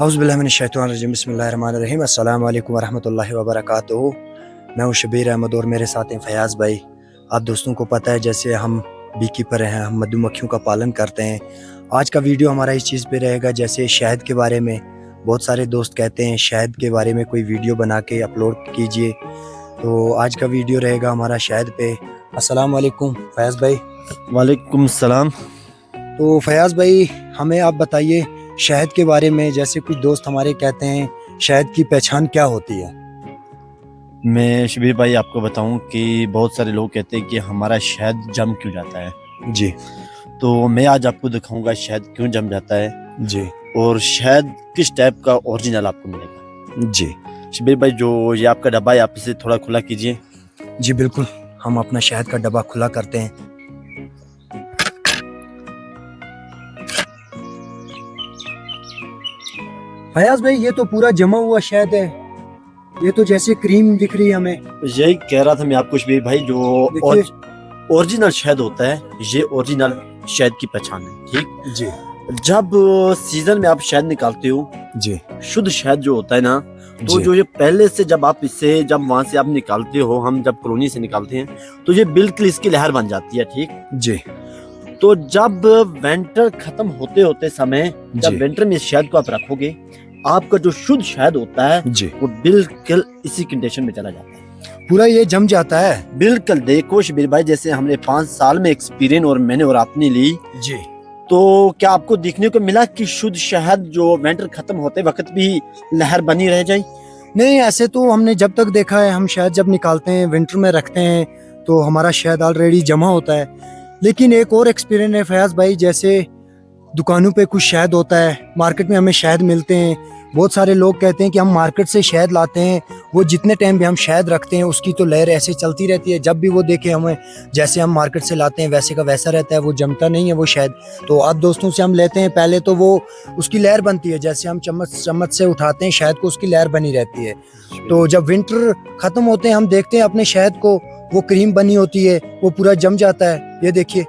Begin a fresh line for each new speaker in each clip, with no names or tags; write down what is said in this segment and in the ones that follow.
औज़ुबिल्लाहिमिनश्शैतानिर्रजीम बिस्मिल्लाहिर्रहमानिर्रहीम अस्सलामु अलैकुम वरहमतुल्लाहि वबरकातुहू। मैं हूँ शबीर अहमद और मेरे साथ हैं फयाज़ भाई। आप दोस्तों को पता है जैसे हम बी कीपर हैं, हम मधुमक्खियों का पालन करते हैं। आज का वीडियो हमारा इस चीज़ पे रहेगा जैसे शहद के बारे में। बहुत सारे दोस्त कहते हैं शहद के बारे में कोई वीडियो बना के अपलोड कीजिए, तो आज का वीडियो रहेगा हमारा शहद पे। अस्सलाम वालेकुम फयाज़ भाई।
वालेकुम सलाम।
तो फयाज़ भाई हमें आप बताइए शहद के बारे में। जैसे कुछ दोस्त हमारे कहते हैं शहद की पहचान क्या होती है।
मैं शबीर भाई आपको बताऊं कि बहुत सारे लोग कहते हैं कि हमारा शहद जम क्यों जाता है
जी,
तो मैं आज आपको दिखाऊंगा शहद क्यों जम जाता है
जी,
और शहद किस टाइप का ओरिजिनल आपको मिलेगा।
जी,
शबीर भाई जो ये आपका डब्बा है आप इसे थोड़ा खुला कीजिए।
जी बिल्कुल, हम अपना शहद का डब्बा खुला करते हैं। फयाज़ भाई ये तो पूरा जमा हुआ शहद है, ये तो जैसे क्रीम दिख रही है हमें।
यही कह रहा था मैं आपको शबीर भाई, जो ओरिजिनल शहद होता है ये ओरिजिनल शहद की पहचान है। ठीक
जी,
जब सीजन में आप शहद निकालते हो,
जी,
शुद्ध शहद जो होता है ना, तो
जी,
जो ये पहले से जब वहां से आप निकालते हो, हम जब कॉलोनी से निकालते हैं तो ये बिल्कुल इसकी लहर बन जाती है। ठीक,
जी,
तो जब विंटर खत्म होते होते समय, जब विंटर में इस शहद को आप रखोगे, आपका जो शुद्ध शहद होता है
जी,
वो बिल्कुल इसी कंडीशन में चला जाता है,
पूरा ये जम जाता है।
बिल्कुल। देखो शबीर भाई जैसे हमने 5 साल में एक्सपीरियंस और मैंने और आपने ली,
जी,
तो क्या आपको देखने को मिला कि शुद्ध शहद जो विंटर खत्म होते वक्त भी लहर बनी रह जाए?
नहीं, ऐसे तो हमने जब तक देखा है, हम शहद जब निकालते हैं विंटर में रखते हैं तो हमारा शहद ऑलरेडी जमा होता है। लेकिन एक और एक्सपीरियंस है फयाज़ भाई, जैसे दुकानों पे कुछ शहद होता है, मार्केट में हमें शहद मिलते हैं। बहुत सारे लोग कहते हैं कि हम मार्केट से शहद लाते हैं, वो जितने टाइम भी हम शहद रखते हैं उसकी तो लहर ऐसे चलती रहती है। जब भी वो देखे हमें जैसे हम मार्केट से लाते हैं वैसे का वैसा रहता है, वो जमता नहीं है वो शहद। तो अब दोस्तों से हम लेते हैं, पहले तो वो उसकी लहर बनती है, जैसे हम चम्मच से उठाते हैं शहद को, उसकी लहर बनी रहती है। तो जब विंटर खत्म होते हैं हम देखते हैं अपने शहद को, वो क्रीम बनी होती है, वो पूरा जम जाता है। ये देखिए।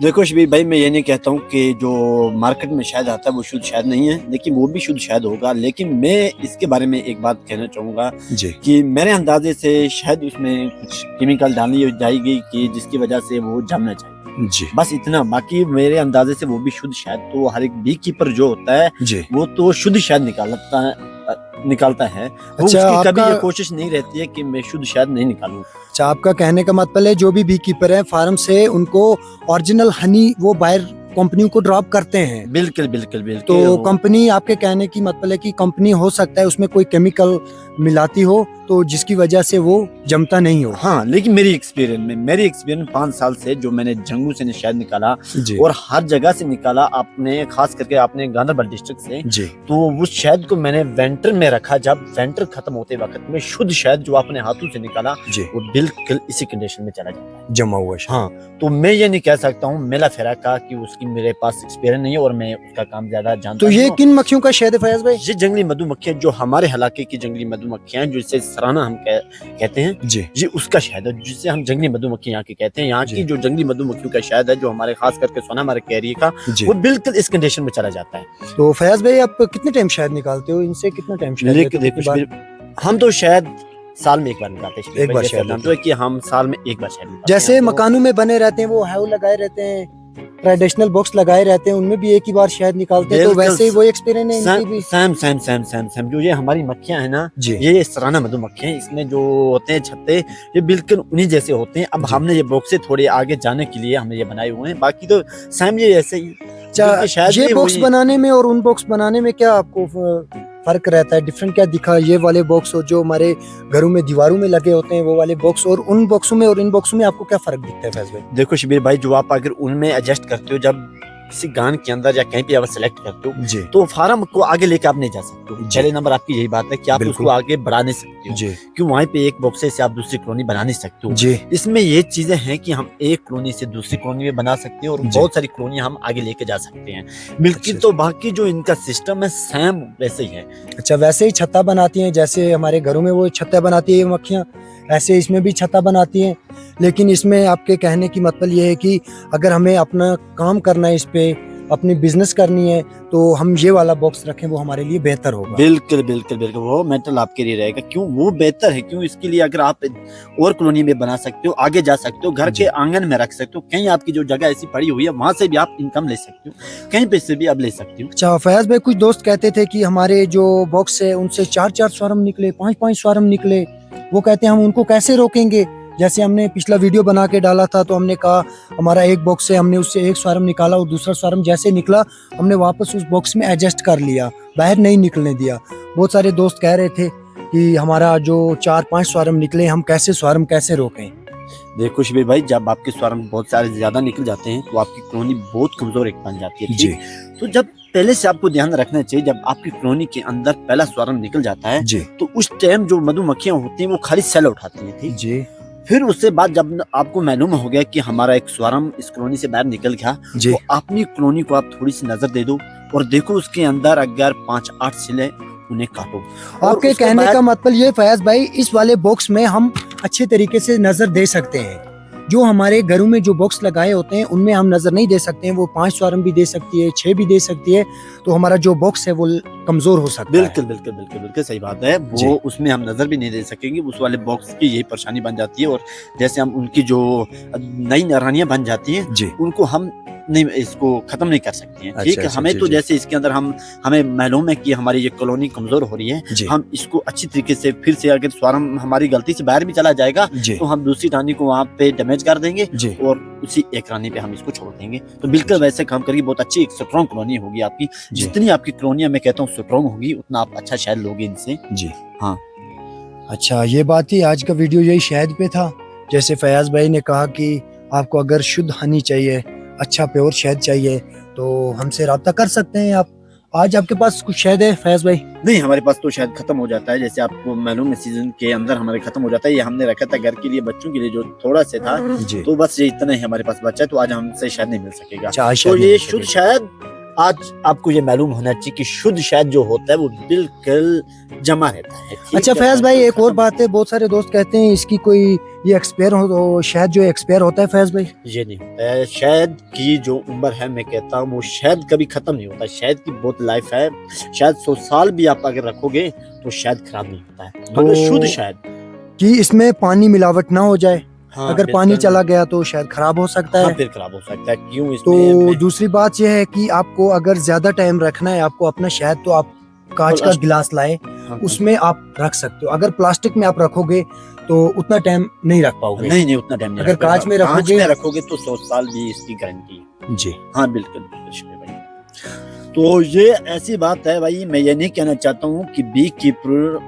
देखो शबीर भाई, मैं ये नहीं कहता हूँ कि जो मार्केट में शहद आता है वो शुद्ध शहद नहीं है, लेकिन वो भी शुद्ध शहद होगा। लेकिन मैं इसके बारे में एक बात कहना चाहूँगा
जी,
कि मेरे अंदाजे से शायद उसमें कुछ केमिकल डाली जाएगी कि जिसकी वजह से वो जमना चाहिए,
जी,
बस इतना। बाकी मेरे अंदाजे से वो भी शुद्ध शहद, तो हर एक बी कीपर जो होता है
जी।
वो तो शुद्ध शहद निकालता है। वो
अच्छा,
उसकी कभी
आपका
ये कोशिश नहीं रहती है कि मैं शुद्ध शहद नहीं निकालूं।
अच्छा, आपका कहने का मतलब है जो भी बी कीपर है फार्म से, उनको ओरिजिनल हनी वो बाहर कंपनियों को ड्रॉप करते हैं।
बिल्कुल बिल्कुल बिल्कुल।
तो कंपनी, आपके कहने की मतलब है कि कंपनी हो सकता है उसमें कोई केमिकल मिलाती हो तो जिसकी वजह से वो जमता नहीं हो।
हाँ, लेकिन मेरी एक्सपीरियंस 5 साल से जो मैंने जंगू से शहद निकाला
जी,
और हर जगह से निकाला, आपने खास करके आपने गांधरबल डिस्ट्रिक्ट से,
जी,
तो उस शहद को मैंने विंटर में रखा। जब विंटर खत्म होते वक्त में शुद्ध शहद जो आपने हाथों से निकाला
जी,
वो बिल्कुल इसी कंडीशन में चला जाता है,
जमा हुआ शहद।
हाँ। तो मैं ये नहीं कह सकता हूँ मेला फेरा का कि उसकी मेरे पास एक्सपीरियंस नहीं है और मैं उसका काम ज्यादा जानता
तो
नहीं
ये
हूँ।
किन मक्खियों का शहद है फयाज़ भाई?
ये जंगली मधुमक्खियां जो हमारे इलाके की जंगली मधुमक्खियां हैं, जो इसे सराना हम कहते हैं,
जी,
ये उसका शहद है जिसे हम जंगली मधुमक्खी यहाँ की कहते हैं। यहाँ की जो जंगली मधुमक्खियों का शहद है जो हमारे खास करके सोनामार्ग एरिया का,
जी।
वो बिल्कुल इस कंडीशन में चला जाता है।
तो फयाज़ भाई आप कितने टाइम शहद निकालते हो, इनसे कितना टाइम शहद लेते हो?
देखो शबीर, हम तो शहद साल में एक बार निकालते हैं।
एक बार शहद
जानते हो कि हम साल में एक बार शहद निकालते
जैसे
हैं। तो
मकानों में बने रहते हैं वो हैव लगाए रहते हैं, ट्रेडिशनल बॉक्स लगाए रहते हैं, उनमें भी एक ही बार शहद निकालते हैं, तो
बिल्कुल
वैसे ही वो एक्सपीरियंस है इनकी भी।
सेम जो ये हमारी मक्खियां है ना,
जी,
ये सराना मधुमक्खियां, इसमें जो होते हैं छत्ते, ये बिल्कुल उन्हीं जैसे होते हैं। अब
जी।
हमने ये बॉक्स से थोड़े आगे जाने के लिए हमने ये बनाए हुए हैं, बाकी तो सेम ये ऐसे ही।
अच्छा,
शायद
ये
भी
बॉक्स
वही-
बनाने में और उन बॉक्स बनाने में क्या आपको फर्क रहता है? डिफरेंट क्या दिखा ये वाले बॉक्स और जो हमारे घरों में दीवारों में लगे होते हैं वो वाले बॉक्स, और उन बॉक्सों में और इन बॉक्सों में आपको क्या फर्क दिखता है फैज़ भाई?
देखो शबीर भाई, जो आप अगर उनमें एडजस्ट करते हो, जब किसी गान के अंदर या कहीं पे आप सेलेक्ट करते हो,
जी,
तो फार्म को आगे लेके आप नहीं जा सकते हो।
जी।
पहले नंबर आपकी यही बात है कि आप
बिल्कुल।
उसको आगे बढ़ा नहीं सकते हो,
जी,
क्यों वहीं पे एक बॉक्स से आप दूसरी कॉलोनी बना नहीं सकते हो।
जी,
इसमें ये चीजें हैं कि हम एक कॉलोनी से दूसरी कॉलोनी में बना सकते हैं और
जी।
बहुत सारी कॉलोनी हम आगे लेके जा सकते हैं मिलकर।
अच्छा,
तो बाकी जो इनका सिस्टम है सेम वैसे ही है।
अच्छा, वैसे ही छत्ता बनाती हैं जैसे हमारे घरों में वो छत्ता बनाती है मक्खियाँ, ऐसे इसमें भी छत्ता बनाती हैं। लेकिन इसमें आपके कहने की मतलब ये है कि अगर हमें अपना काम करना है इस पे, अपनी बिजनेस करनी है तो हम ये वाला बॉक्स रखें, वो हमारे लिए बेहतर होगा।
बिल्कुल बिल्कुल बिल्कुल, वो मेटल आपके लिए रहेगा। क्यों वो बेहतर है? क्यों इसके लिए अगर आप और कॉलोनी में बना सकते हो, आगे जा सकते हो, घर
जी।
के आंगन में रख सकते हो, कहीं आपकी जो जगह ऐसी पड़ी हुई है वहां से भी आप इनकम ले सकते हो, कहीं पे से भी आप ले सकते हो।
अच्छा फयाज भाई, कुछ दोस्त कहते थे कि हमारे जो बॉक्स है उनसे 4-4 स्वारम निकले, 5-5 स्वारम निकले। वो कहते हैं हम उनको कैसे रोकेंगे? जैसे हमने पिछला वीडियो बना के डाला था तो हमने कहा हमारा एक बॉक्स है, हमने उससे एक स्वारम निकाला और दूसरा स्वारम जैसे निकला हमने वापस उस बॉक्स में एडजस्ट कर लिया, बाहर नहीं निकलने दिया। बहुत सारे दोस्त कह रहे थे कि हमारा जो 4-5 स्वारम निकले, हम कैसे स्वारम कैसे रोकें?
देखो शबीर भाई, जब आपके स्वारम बहुत सारे ज्यादा निकल जाते हैं तो आपकी कॉलोनी बहुत कमजोर एक बन जाती है।
जी
तो जब पहले से आपको ध्यान रखना चाहिए, जब आपकी कॉलोनी के अंदर पहला स्वारम निकल जाता है
जी
तो उस टाइम जो मधुमक्खियां होती हैं वो खाली सेल उठाती हैं, ठीक।
जी
फिर उससे बाद जब आपको मालूम हो गया कि हमारा एक स्वारम इस कॉलोनी से बाहर निकल गया,
जी
तो अपनी कॉलोनी को आप थोड़ी सी नजर दे दो और देखो उसके अंदर अगर 5-8 सिले, उन्हें काटो। और
आपके
उसके
कहने
बाद-
का मतलब ये फयाज भाई, इस वाले बॉक्स में हम अच्छे तरीके से नजर दे सकते हैं। जो हमारे घरों में जो बॉक्स लगाए होते हैं उनमें हम नजर नहीं दे सकते हैं। वो 5 स्वारम भी दे सकती है, 6 भी दे सकती है, तो हमारा जो बॉक्स है वो कमजोर हो सकता
बिल्कुल बिल्कुल बिल्कुल बिल्कुल सही बात है।
जी।
वो उसमें हम नजर भी नहीं दे सकेंगे, उस वाले बॉक्स की यही परेशानी बन जाती है। और जैसे हम उनकी जो नई नारानियां बन जाती हैं
है। जी
उनको हम नहीं, इसको खत्म नहीं कर सकते हैं, ठीक है।
अच्छा,
हमें
जी,
तो
जी।
जैसे इसके अंदर हमें मालूम है कि हमारी ये कॉलोनी कमजोर हो रही है,
जी
हम इसको अच्छी तरीके से फिर से, अगर स्वारम हमारी गलती से बाहर भी चला जाएगा
जी
तो हम दूसरी रानी को वहाँ पे डैमेज कर देंगे
जी
और उसी एक रानी पे हम इसको छोड़ देंगे। तो बिल्कुल वैसे काम करिए, बहुत अच्छी एक स्ट्रॉन्ग कॉलोनी होगी आपकी।
जी
जितनी आपकी कॉलोनियां मैं कहता हूँ स्ट्रॉन्ग होगी, उतना आप अच्छा शहद लोगे इनसे।
जी।
हाँ।
अच्छा, ये बात थी, आज का वीडियो यही शहद पे था। जैसे फयाज भाई ने कहा कि आपको अगर शुद्ध हनी चाहिए, अच्छा प्योर शहद चाहिए, तो हमसे रब्ता कर सकते हैं आप। आज आपके पास कुछ शहद है फयाज भाई?
नहीं, हमारे पास तो शायद खत्म हो जाता है, जैसे आपको मालूम है सीजन के अंदर हमारे खत्म हो जाता है। ये हमने रखा था घर के लिए, बच्चों के लिए, जो थोड़ा से था,
जी।
तो बस ये इतना ही हमारे पास बचा है, तो आज हमसे शायद नहीं मिल सकेगा।
अच्छा, आज
तो
शहद नहीं
ये
मिल
शुद्ध
सकेगा।
शहद, आज आपको ये मालूम होना चाहिए कि शुद्ध शहद जो होता है वो बिल्कुल जमा रहता है, ठीक
अच्छा
है?
फयाज भाई, एक और
खत्म-
बात है, बहुत सारे दोस्त कहते हैं इसकी कोई ये एक्सपायर हो, तो शहद जो एक्सपायर होता है फयाज भाई?
ये नहीं होता है। शहद की जो उम्र है, मैं कहता हूँ वो शहद कभी खत्म नहीं होता। शहद की बहुत लाइफ है, शायद 100 साल भी आप अगर रखोगे तो शहद खराब नहीं होता है, मगर
तो-
शुद्ध शहद।
कि इसमें पानी मिलावट ना हो जाए,
हाँ,
अगर पानी
बिल्कुल।
चला गया तो शायद खराब हो सकता
हाँ,
है।
फिर खराब हो सकता है। क्यों?
तो
इसमें
दूसरी बात यह है कि आपको अगर ज्यादा टाइम रखना है आपको अपना शहद, तो आप कांच का
प्लास्टिक-
गिलास लाए,
हाँ,
उसमें आप रख सकते हो। अगर प्लास्टिक में आप रखोगे तो उतना टाइम नहीं रख पाओगे।
नहीं उतना टाइम नहीं
अगर
रखोगे।
कांच में
कांच
रखोगे-
में रखोगे तो 100 साल भी इसकी गारंटी है।
जी
हाँ बिल्कुल बिल्कुल शबीर भाई। तो ये ऐसी बात है भाई, मैं ये नहीं कहना चाहता हूँ कि बी कीपर,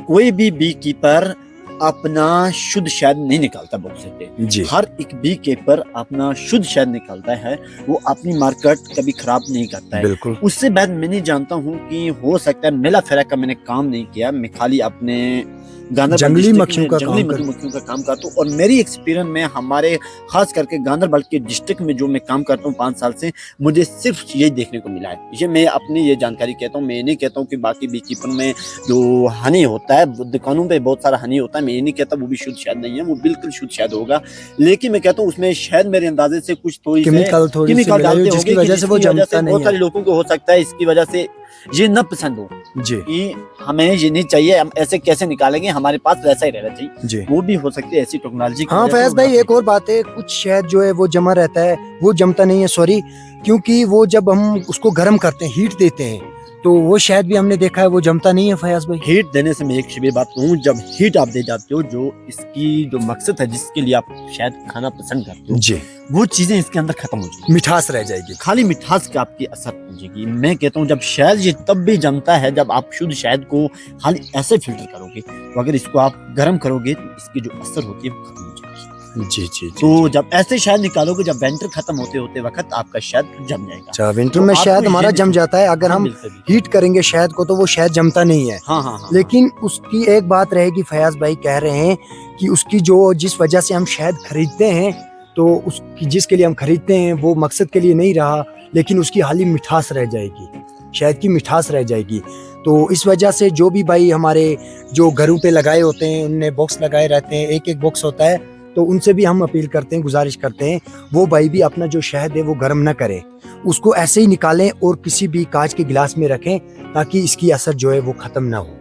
कोई भी बी कीपर अपना शुद्ध शहद नहीं निकालता बॉक्स से।
जी
हर एक बी कीपर अपना शुद्ध शहद निकालता है, वो अपनी मार्केट कभी खराब नहीं करता है।
बिल्कुल।
उससे बाद मैं नहीं जानता हूँ कि हो सकता है मेला फेरा का मैंने काम नहीं किया, मैं खाली अपने गांधरबल
जंगली
डिस्ट्रिक्ट
मक्खियों
में
का
जंगली
काम कर-
मधुमक्खियों का काम करता हूँ। और मेरी एक्सपीरियंस में हमारे खास करके गांधरबल के डिस्ट्रिक्ट में जो मैं काम करता हूँ 5 साल से, मुझे सिर्फ यही देखने को मिला है। ये मैं अपनी ये जानकारी कहता हूँ, मैं ये नहीं कहता हूँ कि बाकी बी कीपर में जो हनी होता है, दुकानों पे बहुत सारा हनी होता है, मैं ये नहीं कहता वो भी शुद्ध शहद नहीं है, वो बिल्कुल शुद्ध शहद होगा। लेकिन मैं कहता हूँ उसमें शायद मेरे अंदाजे से कुछ थोड़ी
केमिकल थोड़ी सी
केमिकल
मिलाई हो,
डालते
जिसकी
होंगे,
वजह से वो
जिसकी वजह
जमता
से
नहीं
बहुत सारे
है।
लोगों को हो सकता है इसकी वजह से ये न पसंद हो
जी
कि हमें ये नहीं चाहिए, हम ऐसे कैसे निकालेंगे, हमारे पास वैसा ही रहना चाहिए।
जी।
वो भी हो सकती है ऐसी टेक्नोलॉजी की
हाँ
वजह से
फैज
वो
भाई,
ना-
एक और बात है, कुछ शहद जो है वो जमा रहता है, वो जमता नहीं है, सॉरी, क्योंकि वो जब हम उसको गर्म करते हैं, हीट देते हैं, तो वो शहद भी हमने देखा है वो जमता नहीं है फयाज भाई।
हीट देने से मैं एक शबीर बात कहूँ, जब हीट आप दे जाते हो, जो इसकी जो मकसद है जिसके लिए आप शायद खाना पसंद करते हो,
जी,
वो चीजें इसके अंदर खत्म हो जाएगी,
मिठास रह जाएगी।
खाली मिठास का आपकी असर पहुंचेगी। मैं कहता हूँ जब शहद ये तब भी जमता है जब आप शुद्ध शहद को खाली ऐसे फिल्टर करोगे, तो अगर इसको आप गर्म करोगे तो इसकी जो असर होती है वो खत्म हो जाएगी।
जी जी
तो जब ऐसे शहद निकालोगे, जब विंटर खत्म होते होते वक्त आपका शहद जम जाएगा।
अच्छा, विंटर
तो
में
आपको
शहद
ये
हमारा
नहीं-
जम जाता है, अगर
हाँ,
हम
बिल्कुल, बिल्कुल।
हीट करेंगे शहद को तो वो शहद जमता नहीं है।
हाँ हाँ हाँ,
लेकिन उसकी एक बात रहेगी, फयाज भाई कह रहे हैं कि उसकी जो जिस वजह से हम शहद खरीदते हैं, तो उसकी जिसके लिए हम खरीदते हैं वो मकसद के लिए नहीं रहा, लेकिन उसकी हाली मिठास रह जाएगी, शहद की मिठास रह जाएगी। तो इस वजह से जो भी भाई हमारे जो घरों पे लगाए होते हैं, उनने बॉक्स लगाए रहते हैं, एक एक बॉक्स होता है, तो उनसे भी हम अपील करते हैं, गुजारिश करते हैं, वो भाई भी अपना जो शहद है वो गर्म ना करे, उसको ऐसे ही निकालें और किसी भी कांच के गिलास में रखें ताकि इसकी असर जो है वो खत्म ना हो।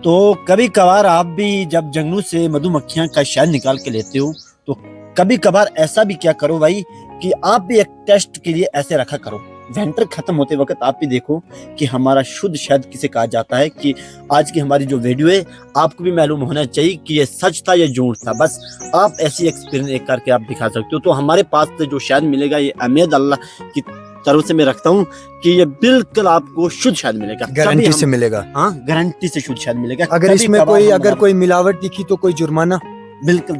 तो कभी कभार आप भी जब जंगलों से मधुमक्खियां का शहद निकाल के लेते हो तो कभी कभार ऐसा भी क्या करो भाई कि आप भी एक टेस्ट के लिए ऐसे रखा करो। विंटर खत्म होते वक्त आप भी देखो कि हमारा शुद्ध शहद किसे कहा जाता है। कि आज की हमारी जो वीडियो है आपको भी मालूम होना चाहिए कि ये सच था या झूठ था। बस आप ऐसी एक्सपीरियंस एक करके आप दिखा सकते हो। तो हमारे पास से जो शहद मिलेगा ये उम्मीद अल्लाह की तरफ से मैं रखता हूँ कि ये बिल्कुल आपको शुद्ध शहद मिलेगा,
गारंटी से मिलेगा।
हाँ, गारंटी से शुद्ध शहद मिलेगा।
अगर इसमें कोई मिलावट दिखी तो कोई जुर्माना?
बिल्कुल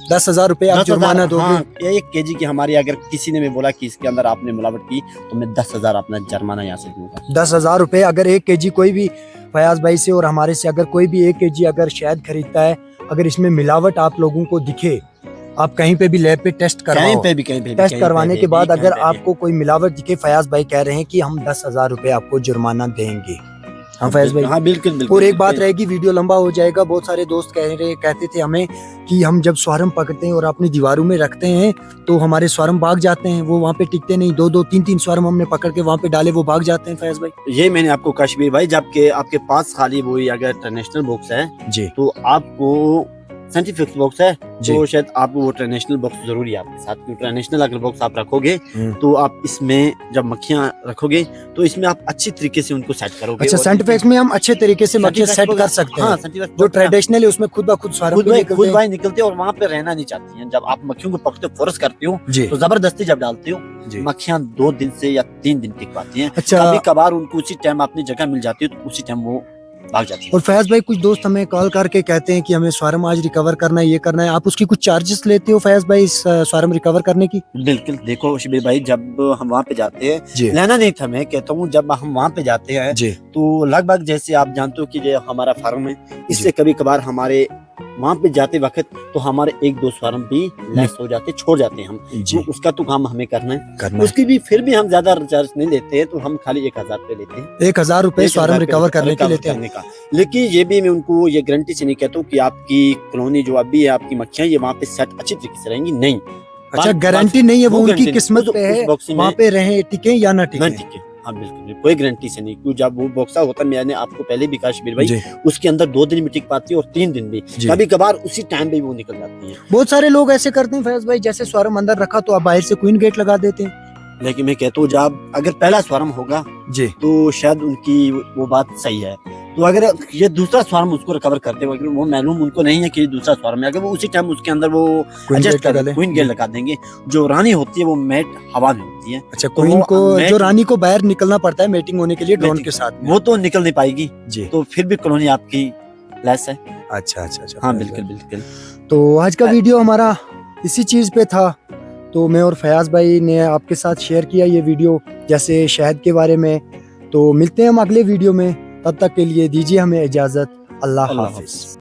10,000 रुपए आप जुर्माना दोगे?
हाँ, 1 केजी की हमारी अगर किसी ने भी बोला कि इसके अंदर आपने मिलावट की तो मैं 10,000 अपना जुर्माना यहाँ से दूंगा।
10,000 रुपए अगर 1 केजी कोई भी फयाज भाई से और हमारे से अगर कोई भी 1 केजी अगर शहद खरीदता है, अगर इसमें मिलावट आप लोगों को दिखे, आप कहीं पे भी लैब पे टेस्ट करवाओ, टेस्ट करवाने के बाद अगर आपको कोई मिलावट दिखे, फयाज भाई कह रहे हैं कि हम 10,000 रुपए आपको जुर्माना देंगे। हाँ फैज भाई,
हाँ बिल्कुल।
और एक बात रहेगी, वीडियो लंबा हो जाएगा। बहुत सारे दोस्त कहते थे हमें कि हम जब स्वारम पकड़ते हैं और अपनी दीवारों में रखते हैं तो हमारे स्वारम भाग जाते हैं, वो वहाँ पे टिकते नहीं। 2-2, 3-3 स्वारम हमने पकड़ के वहाँ पे डाले, वो भाग जाते हैं फैज भाई।
ये मैंने आपको कश्मीर भाई, जबकि आपके पास खाली वही अगर इंटरनेशनल बॉक्स है
जी
तो आपको साइंटिफिक बॉक्स है तो शायद आपको वो इंटरनेशनल बॉक्स जरूरी है आपके साथ। इंटरनेशनल अगर बॉक्स आप रखोगे तो आप इसमें जब मक्खियां रखोगे तो इसमें आप अच्छी तरीके से उनको सेट करोगे।
अच्छा, साइंटिफिक में हम अच्छे तरीके से मक्खियां सेट कर सकते हैं।
हाँ,
जो ट्रेडिशनल है उसमें खुद ब खुद
खुद बाहर निकलते हैं और वहाँ पे रहना नहीं चाहती हैं। जब आप मक्खियों को पकड़ते हो, फोर्स करते हो तो जबरदस्ती जब डालते हो मक्खियां 2 दिन से या 3 दिन टिक पाती हैं। कभी कभार उनको उसी टाइम अपनी जगह मिल जाती है तो उसी टाइम वो भाग जाती है।
और फैज भाई, कुछ दोस्त हमें कॉल करके कहते हैं कि हमें स्वारम आज रिकवर करना है, ये करना है। आप उसकी कुछ चार्जेस लेते हो फैज भाई इस स्वारम रिकवर करने की?
बिल्कुल। देखो शिबिर भाई, जब हम वहाँ पे जाते हैं, लेना नहीं था, मैं कहता हूँ जब हम वहाँ पे जाते हैं तो लगभग जैसे आप जानते हो कि जो हमारा फार्म है, इससे कभी कभार हमारे वहाँ पे जाते वक्त तो हमारे 1-2 स्वारम भी लेस हो जाते, छोड़ जाते हैं हम। तो उसका तो काम हमें करना है। उसकी भी फिर भी हम ज्यादा चार्ज नहीं लेते हैं, तो हम खाली 1,000 रुपए लेते हैं।
1,000 रुपए स्वारम रिकवर करने के लेते हैं।
लेकिन ये भी मैं उनको ये गारंटी से नहीं कहता हूँ कि आपकी कॉलोनी जो अभी है, आपकी मक्खियां ये वहाँ पे सेट अच्छी तरीके से रहेंगी, नहीं।
अच्छा, गारंटी नहीं है, वो उनकी किस्मत पे है, वहाँ पे रहे टिके या ना टिके।
हाँ बिल्कुल, कोई गारंटी से नहीं। क्यों, जब वो बॉक्सा होता है, मैंने आपको पहले भी कहा शिबिर भाई, उसके अंदर 2 दिन भी टिक पाती है और 3 दिन भी, कभी कभार उसी टाइम पे वो निकल जाती है।
बहुत सारे लोग ऐसे करते हैं फैज भाई, जैसे स्वारम अंदर रखा तो आप बाहर से क्वीन गेट लगा देते हैं।
लेकिन मैं कहता हूँ जब अगर पहला स्वारम होगा तो शायद उनकी वो बात सही है। तो अगर ये दूसरा स्वारम उसको रिकवर करते हैं, वो मालूम उनको नहीं है कि ये दूसरा स्वारम है, अगर वो उसी टाइम उसके अंदर वो क्वीन गेट लगा देंगे, जो रानी होती है वो मेट हवा में होती है।
अच्छा, क्वीन को, जो रानी को बाहर निकलना पड़ता है मेटिंग होने के लिए ड्रोन के साथ,
वो तो निकल नहीं पाएगी तो फिर भी कॉलोनी आपकी लेस है।
अच्छा,
हाँ बिल्कुल।
तो आज का वीडियो हमारा इसी चीज पे था। तो मैं और फयाज भाई ने आपके साथ शेयर किया ये वीडियो, जैसे शहद के बारे में। तो मिलते हैं हम अगले वीडियो में, तब तक के लिए दीजिए हमें इजाजत। अल्लाह हाफिज।